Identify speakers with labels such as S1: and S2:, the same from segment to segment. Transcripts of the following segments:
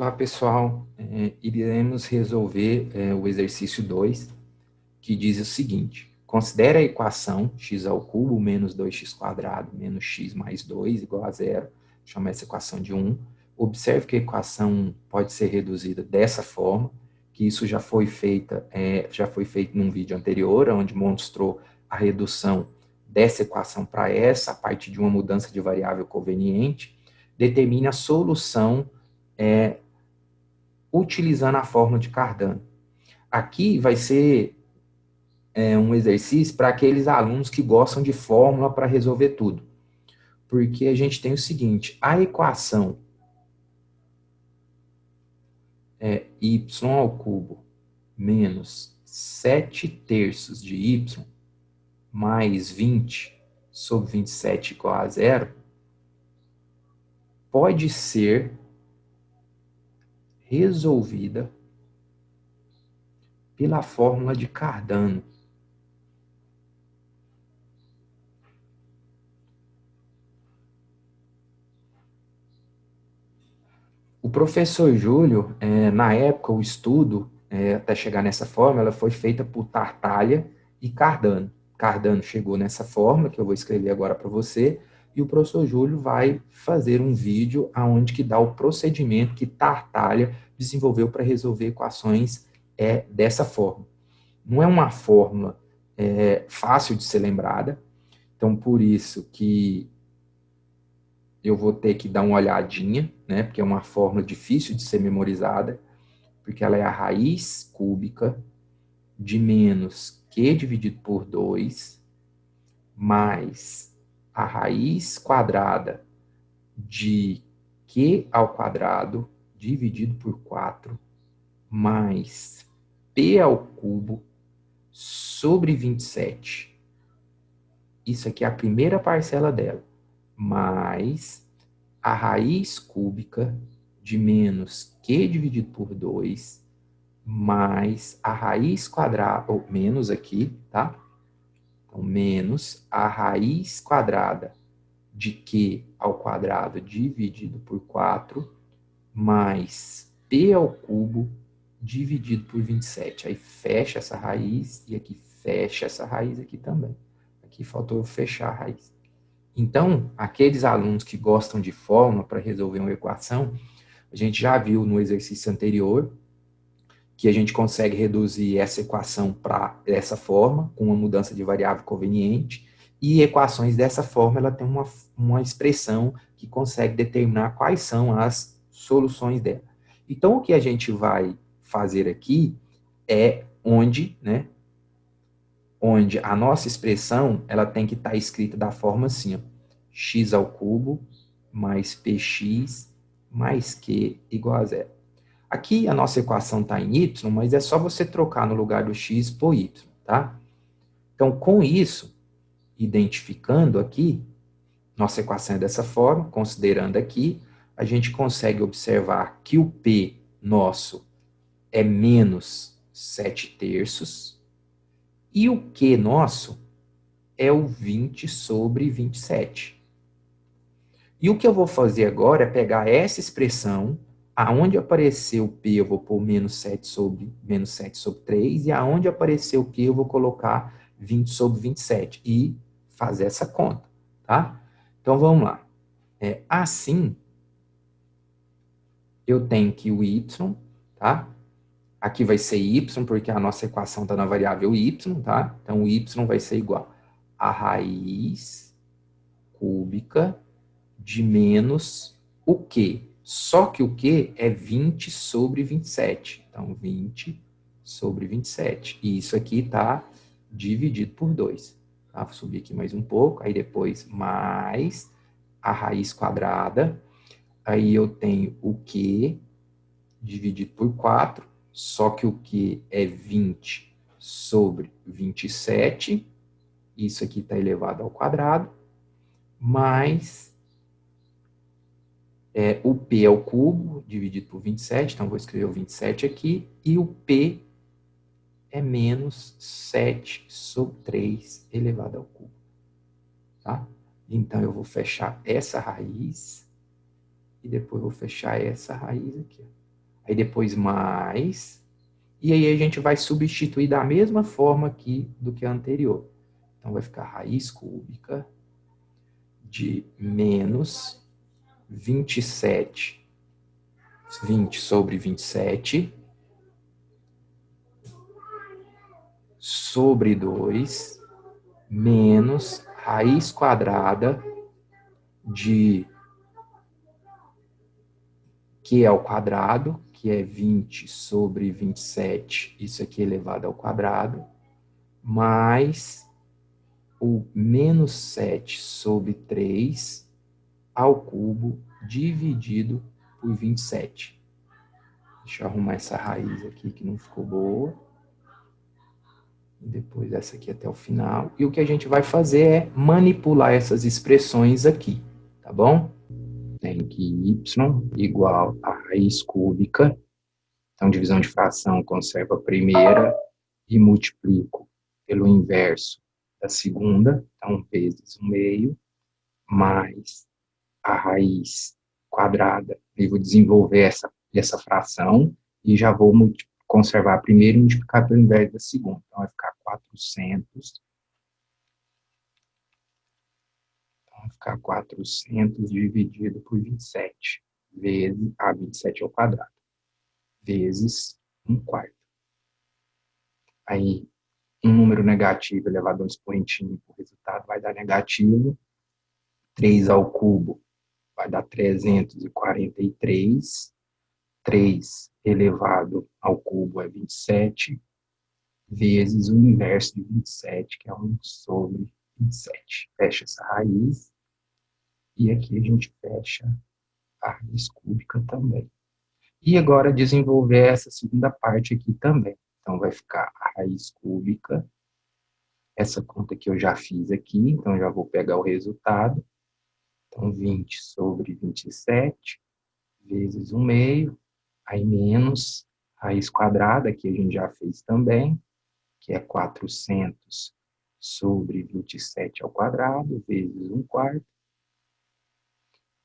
S1: Olá, pessoal. Iremos resolver o exercício 2, que diz o seguinte: considere a equação x ao cubo menos 2x² menos x mais 2 igual a zero. Chama essa equação de 1. Observe que a equação 1 pode ser reduzida dessa forma, que isso já foi feito num vídeo anterior, onde mostrou a redução dessa equação para essa, a partir de uma mudança de variável conveniente. Determine a solução utilizando a fórmula de Cardano. Aqui vai ser um exercício para aqueles alunos que gostam de fórmula para resolver tudo. Porque a gente tem o seguinte: a equação é y ao cubo menos 7/3 de y mais 20 sobre 27 igual a zero pode ser resolvida pela fórmula de Cardano. O professor Júlio, na época, o estudo, até chegar nessa fórmula, ela foi feita por Tartaglia e Cardano. Cardano chegou nessa fórmula, que eu vou escrever agora para você, e o professor Júlio vai fazer um vídeo onde que dá o procedimento que Tartaglia desenvolveu para resolver equações dessa forma. Não é uma fórmula fácil de ser lembrada, então por isso que eu vou ter que dar uma olhadinha, né, porque é uma fórmula difícil de ser memorizada, porque ela é a raiz cúbica de menos q dividido por 2 mais a raiz quadrada de q ao quadrado dividido por 4 mais p ao cubo sobre 27. Isso aqui é a primeira parcela dela, mais a raiz cúbica de menos q dividido por 2, mais a raiz quadrada, ou menos aqui, tá? Então, menos a raiz quadrada de q ao quadrado dividido por 4, mais p ao cubo dividido por 27. Aí fecha essa raiz e aqui fecha essa raiz aqui também. Aqui faltou fechar a raiz. Então, aqueles alunos que gostam de fórmula para resolver uma equação, a gente já viu no exercício anterior que a gente consegue reduzir essa equação para essa forma, com uma mudança de variável conveniente, e equações dessa forma, ela tem uma expressão que consegue determinar quais são as soluções dela. Então, o que a gente vai fazer aqui é onde a nossa expressão ela tem que estar escrita da forma assim, ó, x ao cubo mais px mais q igual a zero. Aqui a nossa equação está em y, mas é só você trocar no lugar do x por y, tá? Então, com isso, identificando aqui, nossa equação é dessa forma, considerando aqui, a gente consegue observar que o p nosso é menos 7/3, e o q nosso é o 20 sobre 27. E o que eu vou fazer agora é pegar essa expressão, aonde apareceu o P eu vou pôr menos 7 sobre 3, e aonde apareceu o Q eu vou colocar 20 sobre 27 e fazer essa conta, tá? Então vamos lá. Assim, eu tenho que o y, tá? Aqui vai ser y, porque a nossa equação está na variável y, tá? Então o y vai ser igual a raiz cúbica de menos o Q. Só que o Q é 20 sobre 27. Então, 20 sobre 27. E isso aqui está dividido por 2. Tá? Vou subir aqui mais um pouco. Aí depois mais a raiz quadrada. Aí eu tenho o Q dividido por 4. Só que o Q é 20 sobre 27. Isso aqui está elevado ao quadrado. Mais o P ao cubo, dividido por 27, então vou escrever o 27 aqui, e o P é menos 7 sobre 3 elevado ao cubo. Tá? Então, eu vou fechar essa raiz, e depois vou fechar essa raiz aqui. aí depois mais, e aí a gente vai substituir da mesma forma aqui do que a anterior. Então vai ficar raiz cúbica de menos 27, 20 sobre 27, sobre 2, menos raiz quadrada de q ao quadrado, que é 20 sobre 27, isso aqui elevado ao quadrado, mais o menos 7 sobre 3 ao cubo dividido por 27. Deixa eu arrumar essa raiz aqui que não ficou boa. E depois essa aqui até o final. E o que a gente vai fazer é manipular essas expressões aqui, tá bom? Tem que y igual a raiz cúbica. Então, divisão de fração conserva a primeira e multiplico pelo inverso da segunda. Então, vezes 1/2, mais a raiz quadrada. Eu vou desenvolver essa fração e já vou conservar a primeira e multiplicar pelo inverso da segunda. Então, vai ficar 400. Então, vai ficar 400 dividido por 27, vezes a 27 ao quadrado, vezes 1/4. Aí, um número negativo elevado a um expoentinho, o resultado vai dar negativo. 3 ao cubo vai dar 343. 3 elevado ao cubo é 27, vezes o inverso de 27, que é 1 sobre 27. Fecha essa raiz. E aqui a gente fecha a raiz cúbica também. E agora desenvolver essa segunda parte aqui também. Então, vai ficar a raiz cúbica. Essa conta que eu já fiz aqui, então já vou pegar o resultado. Então, 20 sobre 27, vezes 1/2, aí menos raiz quadrada, que a gente já fez também, que é 400 sobre 27 ao quadrado, vezes 1/4,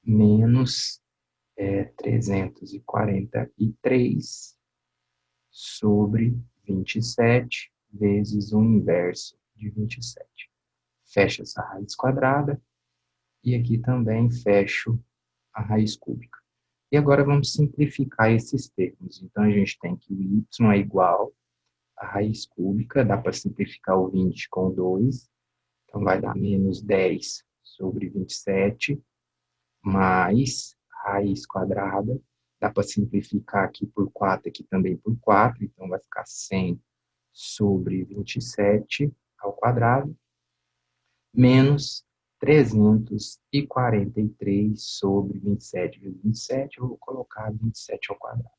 S1: menos 343 sobre 27, vezes o inverso de 27. Fecha essa raiz quadrada, e aqui também fecho a raiz cúbica. E agora vamos simplificar esses termos. Então, a gente tem que o y é igual a raiz cúbica, dá para simplificar o 20 com 2, então vai dar menos 10 sobre 27, mais raiz quadrada, dá para simplificar aqui por 4, aqui também por 4, então vai ficar 100 sobre 27 ao quadrado, menos 343 sobre 27 vezes 27, eu vou colocar 27 ao quadrado.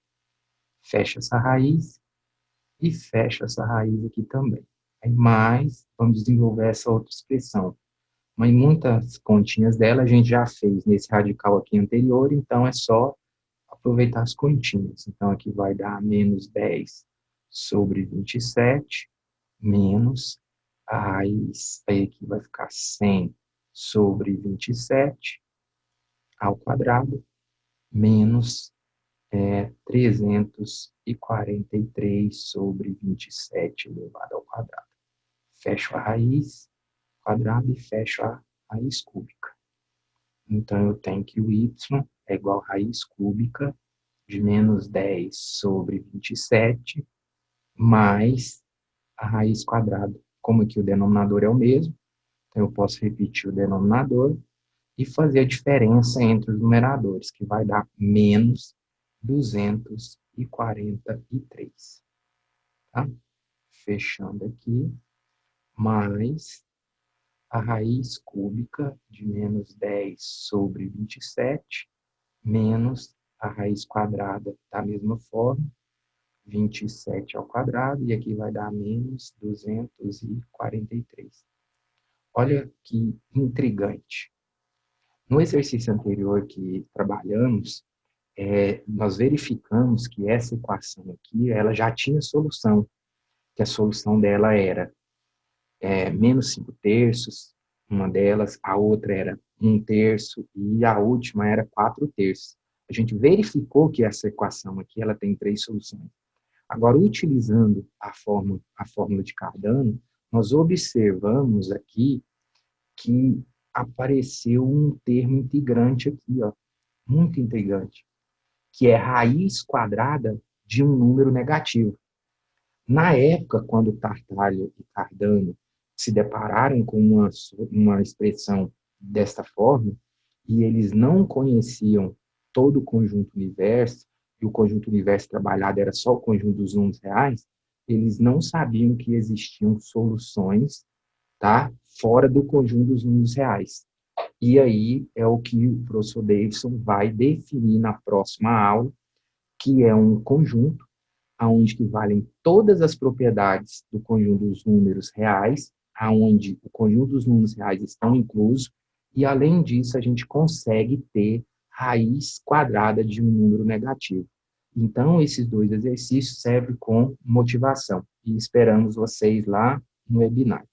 S1: Fecha essa raiz e fecha essa raiz aqui também. Aí mais, vamos desenvolver essa outra expressão. Mas muitas continhas dela a gente já fez nesse radical aqui anterior, então é só aproveitar as continhas. Então aqui vai dar menos 10 sobre 27, menos a raiz, aí aqui vai ficar 100 sobre 27 ao quadrado, menos 343 sobre 27 elevado ao quadrado. Fecho a raiz quadrada e fecho a raiz cúbica. Então, eu tenho que o y é igual a raiz cúbica de menos 10 sobre 27 mais a raiz quadrada. Como aqui o denominador é o mesmo, então eu posso repetir o denominador e fazer a diferença entre os numeradores, que vai dar menos 243. Tá? Fechando aqui, mais a raiz cúbica de menos 10 sobre 27, menos a raiz quadrada da mesma forma, 27 ao quadrado, e aqui vai dar menos 243. Olha que intrigante. No exercício anterior que trabalhamos, nós verificamos que essa equação aqui, ela já tinha solução, que a solução dela era menos 5/3, uma delas, a outra era 1/3 e a última era 4/3. A gente verificou que essa equação aqui ela tem três soluções. Agora, utilizando a fórmula de Cardano, nós observamos aqui que apareceu um termo integrante aqui, ó, muito integrante, que é raiz quadrada de um número negativo. Na época, quando Tartaglia e Cardano se depararam com uma expressão desta forma, e eles não conheciam todo o conjunto universo, e o conjunto universo trabalhado era só o conjunto dos números reais, eles não sabiam que existiam soluções, tá, fora do conjunto dos números reais. E aí é o que o professor Davidson vai definir na próxima aula, que é um conjunto aonde que valem todas as propriedades do conjunto dos números reais, aonde o conjunto dos números reais estão inclusos, e além disso a gente consegue ter raiz quadrada de um número negativo. Então, esses dois exercícios servem com motivação, e esperamos vocês lá no webinar.